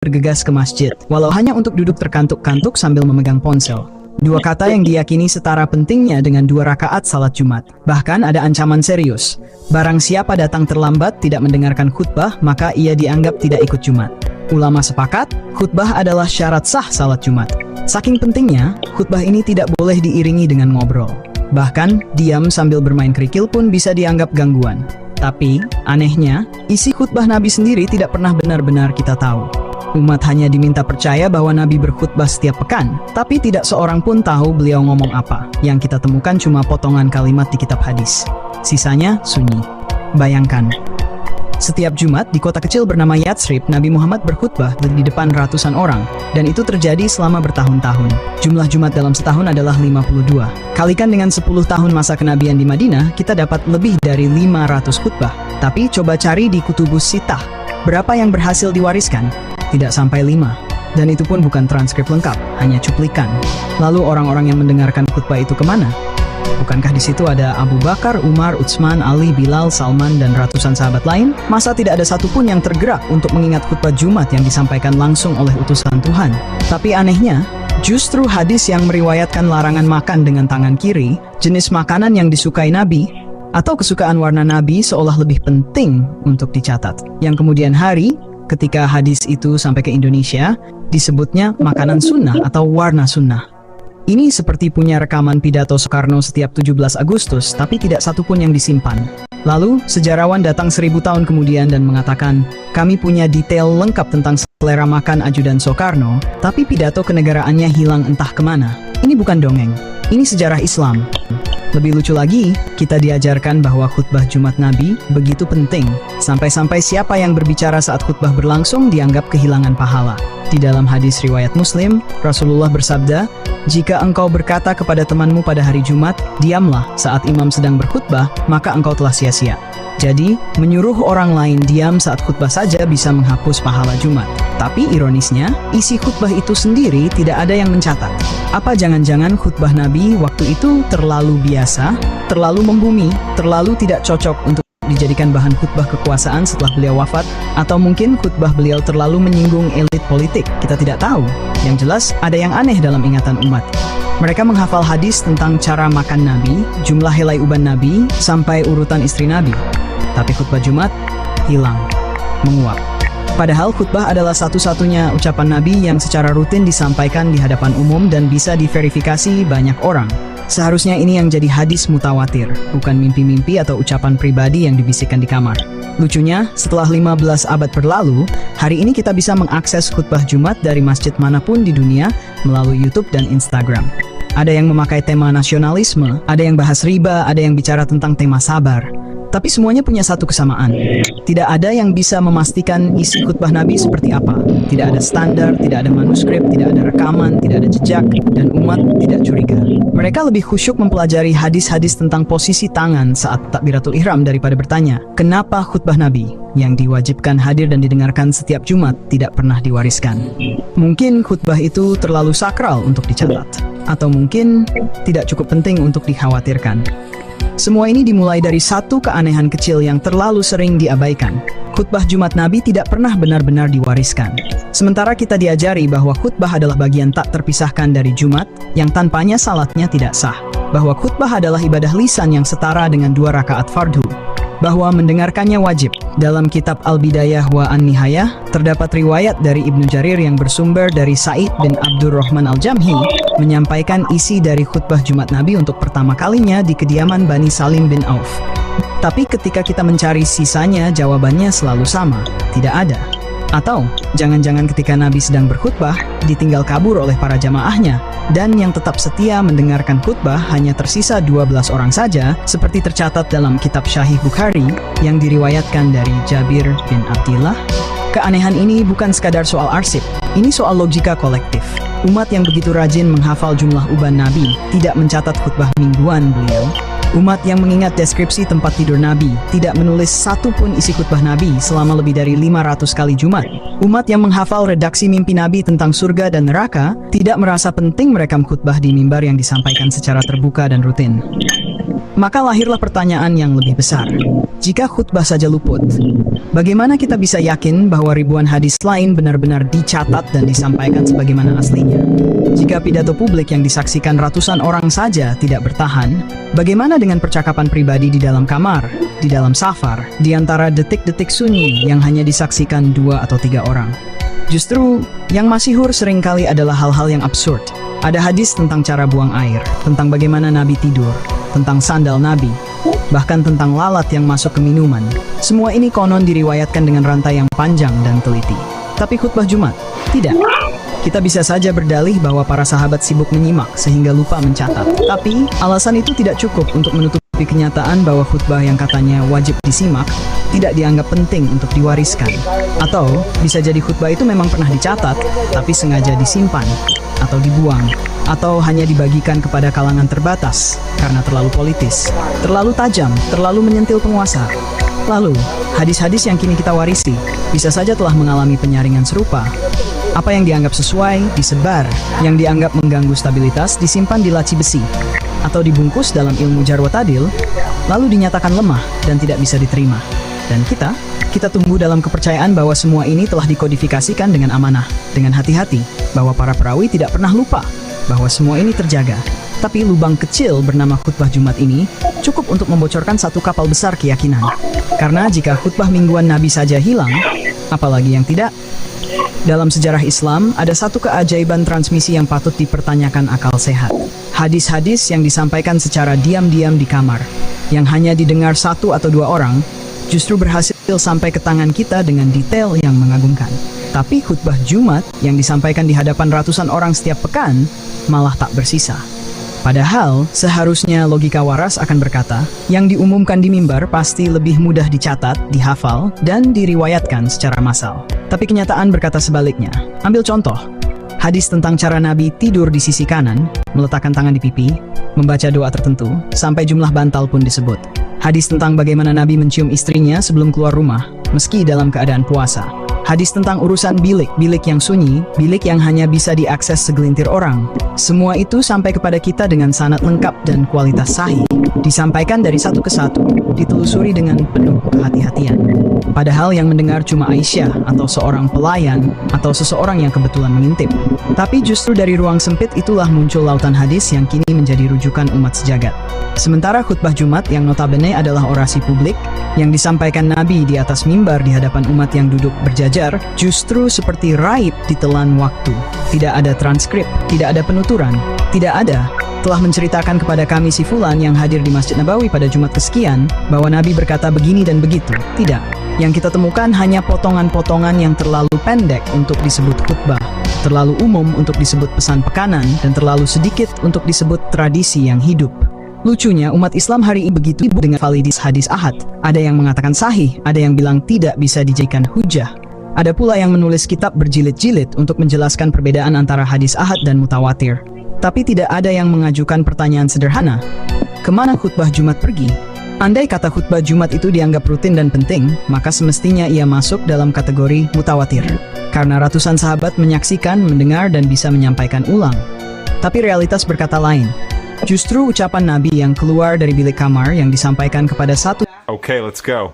bergegas ke masjid, walau hanya untuk duduk terkantuk-kantuk sambil memegang ponsel. Dua kata yang diyakini setara pentingnya dengan 2 rakaat salat Jumat. Bahkan ada ancaman serius. Barang siapa datang terlambat tidak mendengarkan khutbah, maka ia dianggap tidak ikut Jumat. Ulama sepakat, khutbah adalah syarat sah salat Jumat. Saking pentingnya, khutbah ini tidak boleh diiringi dengan ngobrol. Bahkan, diam sambil bermain kerikil pun bisa dianggap gangguan. Tapi, anehnya, isi khutbah Nabi sendiri tidak pernah benar-benar kita tahu. Umat hanya diminta percaya bahwa Nabi berkhutbah setiap pekan, tapi tidak seorang pun tahu beliau ngomong apa. Yang kita temukan cuma potongan kalimat di kitab hadis. Sisanya sunyi. Bayangkan, setiap Jumat di kota kecil bernama Yatsrib, Nabi Muhammad berkhutbah di depan ratusan orang, dan itu terjadi selama bertahun-tahun. Jumlah Jumat dalam setahun adalah 52. Kalikan dengan 10 tahun masa kenabian di Madinah, kita dapat lebih dari 500 khutbah. Tapi coba cari di Kutubus Sittah, berapa yang berhasil diwariskan? Tidak sampai 5. Dan itu pun bukan transkrip lengkap, hanya cuplikan. Lalu orang-orang yang mendengarkan khutbah itu kemana? Bukankah di situ ada Abu Bakar, Umar, Utsman, Ali, Bilal, Salman, dan ratusan sahabat lain? Masa tidak ada satupun yang tergerak untuk mengingat khutbah Jumat yang disampaikan langsung oleh utusan Tuhan? Tapi anehnya, justru hadis yang meriwayatkan larangan makan dengan tangan kiri, jenis makanan yang disukai Nabi, atau kesukaan warna Nabi seolah lebih penting untuk dicatat. Yang kemudian hari, ketika hadis itu sampai ke Indonesia, disebutnya makanan sunnah atau warna sunnah. Ini seperti punya rekaman pidato Soekarno setiap 17 Agustus, tapi tidak satupun yang disimpan. Lalu, sejarawan datang 1000 tahun kemudian dan mengatakan, kami punya detail lengkap tentang selera makan ajudan Soekarno, tapi pidato kenegaraannya hilang entah kemana. Ini bukan dongeng, ini sejarah Islam. Lebih lucu lagi, kita diajarkan bahwa khutbah Jumat Nabi begitu penting, sampai-sampai siapa yang berbicara saat khutbah berlangsung dianggap kehilangan pahala. Di dalam hadis riwayat Muslim, Rasulullah bersabda, jika engkau berkata kepada temanmu pada hari Jumat, diamlah saat imam sedang berkhutbah, maka engkau telah sia-sia. Jadi, menyuruh orang lain diam saat khutbah saja bisa menghapus pahala Jumat. Tapi ironisnya, isi khutbah itu sendiri tidak ada yang mencatat. Apa jangan-jangan khutbah Nabi waktu itu terlalu biasa, terlalu membumi, terlalu tidak cocok untuk dijadikan bahan khutbah kekuasaan setelah beliau wafat? Atau mungkin khutbah beliau terlalu menyinggung elit politik? Kita tidak tahu. Yang jelas, ada yang aneh dalam ingatan umat. Mereka menghafal hadis tentang cara makan Nabi, jumlah helai uban Nabi, sampai urutan istri Nabi. Tapi khutbah Jumat hilang, menguap. Padahal khutbah adalah satu-satunya ucapan Nabi yang secara rutin disampaikan di hadapan umum dan bisa diverifikasi banyak orang. Seharusnya ini yang jadi hadis mutawatir, bukan mimpi-mimpi atau ucapan pribadi yang dibisikkan di kamar. Lucunya, setelah 15 abad berlalu, hari ini kita bisa mengakses khutbah Jumat dari masjid manapun di dunia melalui YouTube dan Instagram. Ada yang memakai tema nasionalisme, ada yang bahas riba, ada yang bicara tentang tema sabar. Tapi semuanya punya satu kesamaan. Tidak ada yang bisa memastikan isi khutbah Nabi seperti apa. Tidak ada standar, tidak ada manuskrip, tidak ada rekaman, tidak ada jejak, dan umat tidak curiga. Mereka lebih khusyuk mempelajari hadis-hadis tentang posisi tangan saat takbiratul ihram daripada bertanya, kenapa khutbah Nabi yang diwajibkan hadir dan didengarkan setiap Jumat tidak pernah diwariskan? Mungkin khutbah itu terlalu sakral untuk dicatat, atau mungkin tidak cukup penting untuk dikhawatirkan. Semua ini dimulai dari satu keanehan kecil yang terlalu sering diabaikan. Khutbah Jumat Nabi tidak pernah benar-benar diwariskan. Sementara kita diajari bahwa khutbah adalah bagian tak terpisahkan dari Jumat, yang tanpanya salatnya tidak sah. Bahwa khutbah adalah ibadah lisan yang setara dengan 2 rakaat fardhu. Bahwa mendengarkannya wajib. Dalam kitab Al-Bidayah wa An-Nihayah, terdapat riwayat dari Ibnu Jarir yang bersumber dari Sa'id bin Abdurrahman Al-Jamhi, menyampaikan isi dari khutbah Jumat Nabi untuk pertama kalinya di kediaman Bani Salim bin Auf. Tapi ketika kita mencari sisanya, jawabannya selalu sama, tidak ada. Atau, jangan-jangan ketika Nabi sedang berkhutbah, ditinggal kabur oleh para jamaahnya, dan yang tetap setia mendengarkan khutbah hanya tersisa 12 orang saja, seperti tercatat dalam kitab Sahih Bukhari, yang diriwayatkan dari Jabir bin Abdillah. Keanehan ini bukan sekadar soal arsip, ini soal logika kolektif. Umat yang begitu rajin menghafal jumlah uban Nabi, tidak mencatat khutbah mingguan beliau. Umat yang mengingat deskripsi tempat tidur Nabi, tidak menulis satu pun isi khutbah Nabi selama lebih dari 500 kali Jumat. Umat yang menghafal redaksi mimpi Nabi tentang surga dan neraka, tidak merasa penting merekam khutbah di mimbar yang disampaikan secara terbuka dan rutin. Maka lahirlah pertanyaan yang lebih besar. Jika khutbah saja luput, bagaimana kita bisa yakin bahwa ribuan hadis lain benar-benar dicatat dan disampaikan sebagaimana aslinya? Jika pidato publik yang disaksikan ratusan orang saja tidak bertahan, bagaimana dengan percakapan pribadi di dalam kamar, di dalam safar, di antara detik-detik sunyi yang hanya disaksikan 2 atau 3 orang? Justru, yang masyhur seringkali adalah hal-hal yang absurd. Ada hadis tentang cara buang air, tentang bagaimana Nabi tidur, tentang sandal Nabi, bahkan tentang lalat yang masuk ke minuman. Semua ini konon diriwayatkan dengan rantai yang panjang dan teliti. Tapi khutbah Jumat, tidak. Kita bisa saja berdalih bahwa para sahabat sibuk menyimak sehingga lupa mencatat. Tapi, alasan itu tidak cukup untuk menutupi kenyataan bahwa khutbah yang katanya wajib disimak tidak dianggap penting untuk diwariskan. Atau, bisa jadi khutbah itu memang pernah dicatat, tapi sengaja disimpan, atau dibuang, atau hanya dibagikan kepada kalangan terbatas karena terlalu politis, terlalu tajam, terlalu menyentil penguasa. Lalu, hadis-hadis yang kini kita warisi bisa saja telah mengalami penyaringan serupa. Apa yang dianggap sesuai, disebar, yang dianggap mengganggu stabilitas, disimpan di laci besi, atau dibungkus dalam ilmu jarh wa ta'dil, lalu dinyatakan lemah dan tidak bisa diterima. Dan kita tumbuh dalam kepercayaan bahwa semua ini telah dikodifikasikan dengan amanah, dengan hati-hati, bahwa para perawi tidak pernah lupa, bahwa semua ini terjaga. Tapi lubang kecil bernama khutbah Jumat ini cukup untuk membocorkan satu kapal besar keyakinan. Karena jika khutbah mingguan Nabi saja hilang, apalagi yang tidak? Dalam sejarah Islam, ada satu keajaiban transmisi yang patut dipertanyakan akal sehat. Hadis-hadis yang disampaikan secara diam-diam di kamar, yang hanya didengar 1 atau 2 orang, justru berhasil sampai ke tangan kita dengan detail yang mengagumkan. Tapi khutbah Jumat yang disampaikan di hadapan ratusan orang setiap pekan malah tak bersisa. Padahal, seharusnya logika waras akan berkata, yang diumumkan di mimbar pasti lebih mudah dicatat, dihafal, dan diriwayatkan secara massal. Tapi kenyataan berkata sebaliknya. Ambil contoh, hadis tentang cara Nabi tidur di sisi kanan, meletakkan tangan di pipi, membaca doa tertentu, sampai jumlah bantal pun disebut. Hadis tentang bagaimana Nabi mencium istrinya sebelum keluar rumah, meski dalam keadaan puasa. Hadis tentang urusan bilik yang sunyi, bilik yang hanya bisa diakses segelintir orang. Semua itu sampai kepada kita dengan sanad lengkap dan kualitas sahih. Disampaikan dari satu ke satu, ditelusuri dengan penuh kehati-hatian. Padahal yang mendengar cuma Aisyah, atau seorang pelayan, atau seseorang yang kebetulan mengintip. Tapi justru dari ruang sempit itulah muncul lautan hadis yang kini menjadi rujukan umat sejagat. Sementara khutbah Jumat yang notabene adalah orasi publik, yang disampaikan Nabi di atas mimbar di hadapan umat yang duduk berjajar, justru seperti raib ditelan waktu. Tidak ada transkrip, tidak ada penuturan, tidak ada telah menceritakan kepada kami si fulan yang hadir di Masjid Nabawi pada Jumat kesekian, bahwa Nabi berkata begini dan begitu. Tidak. Yang kita temukan hanya potongan-potongan yang terlalu pendek untuk disebut khutbah, terlalu umum untuk disebut pesan pekanan, dan terlalu sedikit untuk disebut tradisi yang hidup. Lucunya, umat Islam hari ini begitu dengan validis hadis ahad. Ada yang mengatakan sahih, ada yang bilang tidak bisa dijadikan hujah. Ada pula yang menulis kitab berjilid-jilid untuk menjelaskan perbedaan antara hadis ahad dan mutawatir. Tapi tidak ada yang mengajukan pertanyaan sederhana. Kemana khutbah Jumat pergi? Andai kata khutbah Jumat itu dianggap rutin dan penting, maka semestinya ia masuk dalam kategori mutawatir. Karena ratusan sahabat menyaksikan, mendengar, dan bisa menyampaikan ulang. Tapi realitas berkata lain. Justru ucapan Nabi yang keluar dari bilik kamar yang disampaikan kepada satu Okay, let's go.